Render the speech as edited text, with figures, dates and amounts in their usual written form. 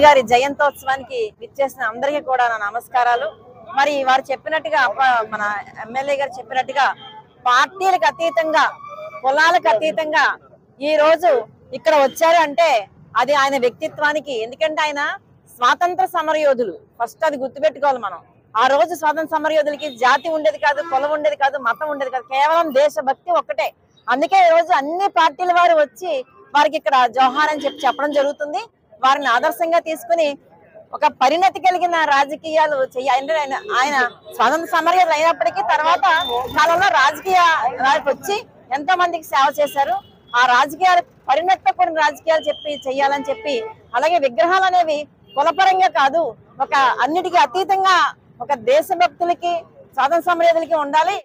గారి జయంతోత్సవానికి విచ్చేసిన అందరికీ కూడా నా నమస్కారాలు. మరి వారు చెప్పినట్టుగా మన ఎమ్మెల్యే గారు చెప్పినట్టుగా పార్టీలకు అతీతంగా కులాలకు అతీతంగా ఈ రోజు ఇక్కడ వచ్చారు అంటే అది ఆయన వ్యక్తిత్వానికి. ఎందుకంటే ఆయన స్వాతంత్ర సమరయోధులు. ఫస్ట్ అది గుర్తుపెట్టుకోవాలి మనం. ఆ రోజు స్వాతంత్ర సమరయోధులకి జాతి ఉండేది కాదు, కులం ఉండేది కాదు, మతం ఉండేది కాదు, కేవలం దేశభక్తి ఒక్కటే. అందుకే ఈ రోజు అన్ని పార్టీల వారు వచ్చి వారికి ఇక్కడ జోహార్ అని చెప్పడం జరుగుతుంది. వారిని ఆదర్శంగా తీసుకుని ఒక పరిణతి కలిగిన రాజకీయాలు చేయాలి. ఆయన స్వాతంత్ర సమరయోధులు అయినప్పటికీ తర్వాత కాలంలో రాజకీయ వచ్చి ఎంతో మందికి సేవ చేశారు. ఆ రాజకీయాలు పరిణతితో కూడిన రాజకీయాలు చెయ్యాలని చెప్పి, అలాగే విగ్రహాలు అనేవి కులపరంగా కాదు, ఒక అన్నిటికీ అతీతంగా ఒక దేశభక్తులకి స్వాతంత్ర సమరయోధులకి ఉండాలి.